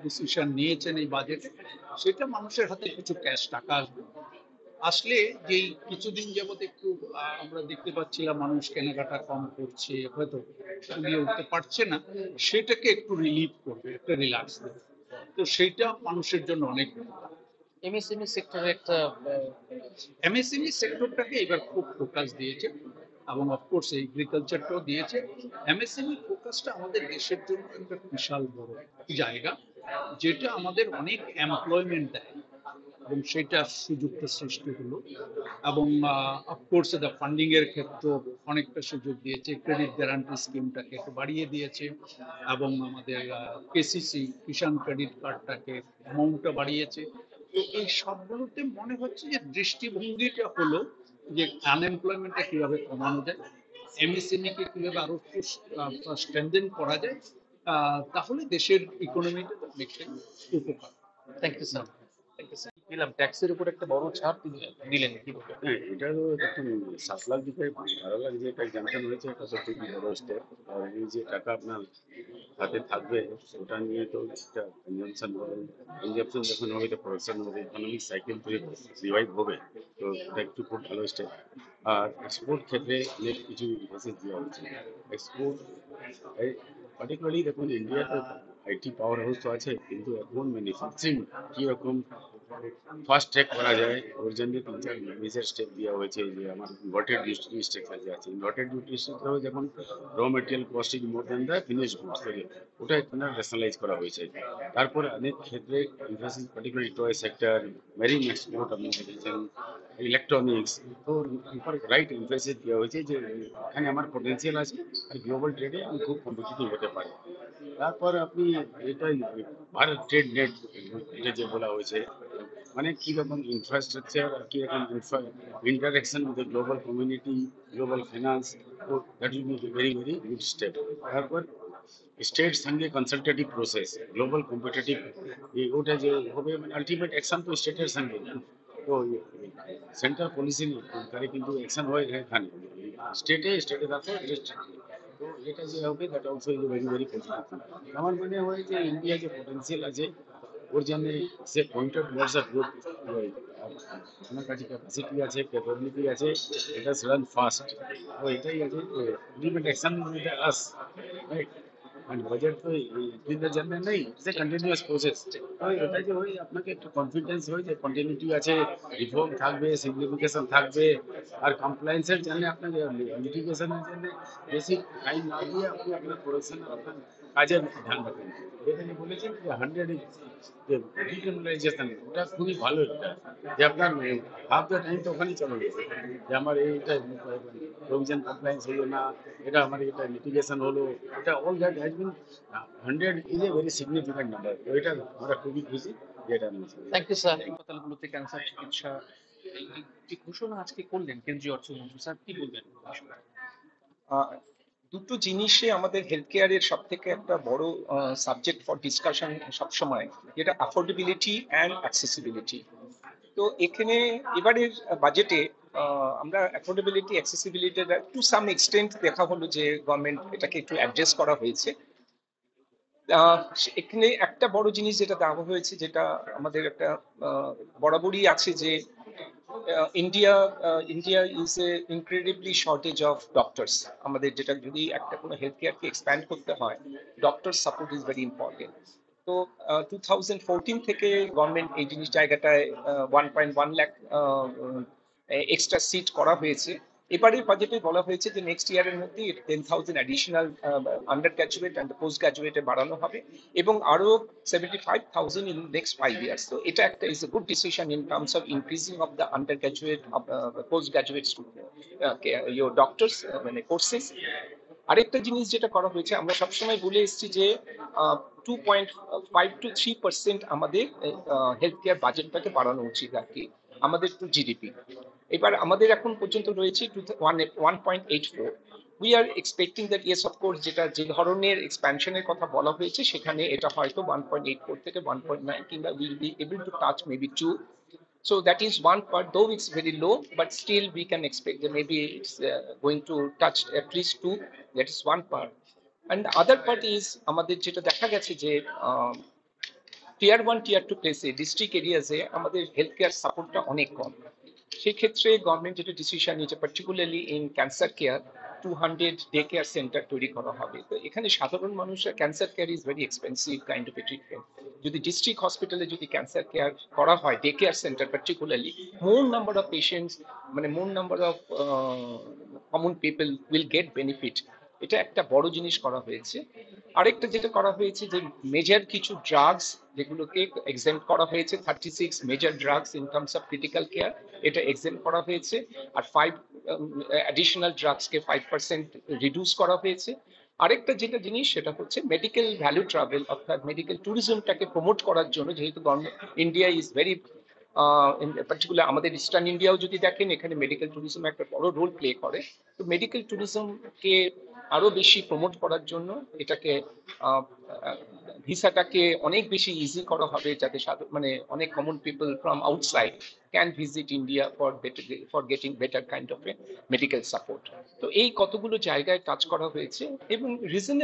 Decision নিয়েছেন এই বাজেটে, সেটা মানুষের হাতে কিছু ক্যাশ টাকা আসবে। আসলে যেই কিছুদিন যাবত একটু আমরা দেখতে পাচ্ছিলাম মানুষ কেনাকাটা কম করছে, হয়তো কুলিয়ে উঠতে পারছে না, সেটাকে একটু রিলিফ করবে, একটা রিল্যাক্স দেবে। তো সেইটা মানুষের জন্য অনেক। এমএসএমই সেক্টরে একটা এমএসএমই সেক্টরটাকে এবার খুব ফোকাস দিয়েছে, এবং অফকোর্স এগ্রিকালচারটাও দিয়েছে। এমএসএমই ফোকাসটা আমাদের দেশের জন্য একটা বিশাল বড় জায়গা, যেটা আমাদের অনেক এমপ্লয়মেন্ট দেয়, এবং সেটা সুযোগটা সৃষ্টি হলো। এবং অফকোর্স দ্য ফান্ডিং এর ক্ষেত্রে অনেকটা সুযোগ দিয়েছে, ক্রেডিট গ্যারান্টি স্কিমটাকে একটু বাড়িয়ে দিয়েছে, এবং আমাদের কেসিসি কিষাণ ক্রেডিট কার্ডটাকে অ্যামাউন্টটা বাড়িয়েছে। তো এই সবগুলোতে মনে হচ্ছে যে দৃষ্টিভঙ্গিটা হলো যে আনএমপ্লয়মেন্টটা কিভাবে কমানো যায়, এমএসএমই কে কিভাবে আরো স্ট্রেনথেন করা যায়, তাহলে দেশের ইকোনমিতে অনেকটাই উপকার। Thank you sir. Thank you sir. দিলাম ট্যাক্সের উপর একটা বড় ছাড় দিলেন কি বলবেন? হ্যাঁ, এটা তো দেখুন 7 লাখ দিকে ভালো লাগছে, এটা জানতে হয়েছে, এটা সত্যি বড় স্টেপ। আর এই যে টাকা আপনার হাতে থাকবে ওটা নিয়ে তো একটা কনজামশন হবে, কনজামশন যখন হবে তো প্রোডাকশন হবে, ইকোনমিক সাইকেল রিভাইভ হবে। তো এটা একটু খুব ভালো স্টেপ। আর এক্সপোর্ট ক্ষেত্রে অনেক কিছু মেসেজ দেওয়া হচ্ছে। এক্সপোর্ট পার্টিকুলারলি দেখুন, ইন্ডিয়াতে আইটি পাওয়ার হাউস তো আছে, কিন্তু এখন ম্যানুফ্যাকচারিং কীরকম ফার্স্ট ট্র্যাক করা যায় ওর জন্য 3-4 মেজর স্টেপ দেওয়া হয়েছে। যে আমার ইনভার্টেড ডিউটি স্ট্রাকচার যে আছে, ইনভার্টেড ডিউটি স্ট্রাকচার যেমন র material cost is more than the finish goods, ওটা এখানে ন্যাশনালাইজ করা হয়েছে। তারপর অনেক ক্ষেত্রে Infosys particular toy sector, marine export আপনি দেখেছেন, ইলেকট্রনিক্স, তো রাইট ইনফোসিস দেওয়া হয়েছে যে এখানে আমার পটেন্সিয়াল আছে আর গ্লোবাল ট্রেডে আমি খুব কম্পিটিটিভ হতে পারি। তারপর আপনি এটা ভারত ট্রেড নেট, এটা যে বলা হয়েছে, মানে কীরকম ইনফ্রাস্ট্রাকচার আর কীরকম interaction with the global community, global finance, তো that will be very very good step. তারপর স্টেট সঙ্গে কনসালটেটিভ প্রসেস, গ্লোবাল কম্পিটিটিভ, ওটা যে হবে, মানে আলটিমেট অ্যাকশন তো স্টেটের সঙ্গে। তো সেন্ট্রাল পলিসি নেই, তাহলে কিন্তু অ্যাকশন হয় এখানে স্টেটে, তারপর ডিস্ট্রিক্ট। তো এটা যে হবে that also is very very positive. আমার মনে হয় যে ইন্ডিয়া যে পটেন্সিয়াল আছে ওর জন্য সে পয়েন্টেড টুয়ার্ডস দ্য গ্রোথ, আমার কাছে ক্যাপাসিটি আছে, ক্যাপাবিলিটি আছে, এটা রান ফাস্ট। তো এটাই আছে, implement action with us, right. মানে বাজেট তো দিনের জন্য নেই, সে কন্টিনিউয়াস প্রসেস। তো এটা যে ওই আপনাকে একটু কনফিডেন্স হয় যে কন্টিনিউটি আছে, রিফর্ম থাকবে, সিগনিফিকেশন থাকবে। আর কমপ্লায়েন্সের জন্য আপনাকে, লিটিগেশনের জন্য বেশি টাইম না দিয়ে আপনি আপনার প্রোডাকশন, আপনার কাজের ধ্যান রাখেন। এখানে বলেছেন যে 100 ডিক্রিমিনালাইজেশন, ওটা খুবই ভালো একটা, যে আপনার হাফ দ্য টাইম তো ওখানেই চলে গেছে, যে আমার এইটা প্রভিশন কমপ্লায়েন্স হলো না, এটা আমার এটা লিটিগেশন হলো, এটা all that has been 100 is a very significant number. তো এটা আমরা খুবই খুশি যে এটা নিয়েছি। Thank you sir. হাসপাতালগুলোতে ক্যান্সার চিকিৎসা যে ঘোষণা আজকে করলেন কেন্দ্রীয় অর্থমন্ত্রী, স্যার কি বলবেন? আহ, দুটো জিনিসে আমাদের হেলথ কেয়ারের সব থেকে একটা বড় সাবজেক্ট ফর ডিসকাশন সবসময়, যেটা অ্যাফোর্ডেবিলিটি অ্যান্ড অ্যাক্সেসিবিলিটি। তো এখানে এবারের বাজেটে আমরা affordability accessibility to some extent দেখা হলো যে গভর্নমেন্ট এটাকে একটু অ্যাড্রেস করা হয়েছে। এখানে একটা বড় জিনিস যেটা দেওয়া হয়েছে, যেটা আমাদের একটা বরাবরই আছে, যে India India is a incredibly shortage of doctors. আমাদের যেটা যদি একটা কোনো হেলথ কেয়ারকে এক্সপ্যান্ড করতে হয়, doctor support is very important. তো 2014 থেকে গভর্নমেন্ট এই জিনিস জায়গাটায় 1.1 লাখ এক্সট্রা সিট করা হয়েছে। এবারের বাজেটে বলা হয়েছে যে নেক্সট ইয়ারের মধ্যে 10,000 additional undergraduate and post গ্র্যাজুয়েটে বাড়ানো হবে, এবং আরো 75,000 ইন নেক্সট 5 ইয়ার্স। তো এটা একটা is a good decision in terms of increasing of the under graduate, post graduate your doctors মানে কোর্সেস। আরেকটা জিনিস যেটা করা হয়েছে, আমরা সবসময় বলে এসেছি যে 2.5 to 3% আমাদের হেলথ কেয়ার বাজেটটাকে বাড়ানো উচিত আর কি, আমাদের টু জিডিপি। এবার আমাদের এখন পর্যন্ত রয়েছে 1.84। We are expecting that yes of course, যেটা যে ধরনের এক্সপ্যানশনের কথা বলা হয়েছে সেখানে এটা হয়তো 1.84 থেকে 1.9, কিংবা will be able to touch maybe 2। So that is one part, though it's very low, but still we can expect that maybe it's going to touch at least 2. That is one part. And other part is আমাদের যেটা দেখা গেছে যে টিয়ার 1 টিয়ার 2 প্লেসে district এরিয়াজে আমাদের health care সাপোর্টটা অনেক কম। সেক্ষেত্রে গভর্নমেন্ট যেটা ডিসিশন নিয়েছে particularly in cancer care 200 day care centre তৈরি করা হবে। তো এখানে সাধারণ মানুষের cancer care is very expensive kind of a treatment. যদি ডিস্ট্রিক্ট হসপিটালে যদি ক্যান্সার কেয়ার করা হয় day care centre particularly, more number of patients মানে more number of common people will get benefit. এটা একটা বড় জিনিস করা হয়েছে। আরেকটা যেটা করা হয়েছে যে মেজর কিছু ড্রাগস যেগুলোকে এক্সেম্ট করা হয়েছে, 36 major drugs in terms of critical care, এটা এক্সেম্ট করা হয়েছে। আর 5 অ্যাডিশনাল ড্রাগসকে 5% রিডিউস করা হয়েছে। আরেকটা যেটা জিনিস সেটা হচ্ছে মেডিকেল ভ্যালু ট্রাভেল অর্থাৎ মেডিকেল ট্যুরিজমটাকে প্রমোট করার জন্য, যেহেতু ইন্ডিয়া ইজ ভেরি পার্টিকুলার, আমাদের ইস্টার্ন ইন্ডিয়াও যদি দেখেন এখানে মেডিকেল ট্যুরিজম একটা বড় রোল প্লে করে। তো মেডিকেল ট্যুরিজমকে আরো বেশি প্রমোট করার জন্য এটাকে ভিসাটাকে অনেক বেশি ইজি করা হবে, যাতে মানে অনেক common people from outside can visit India for getting better kind of A medical support. তো এই কতগুলো জায়গায় কাজ করা হয়েছে এবং রিজনেবল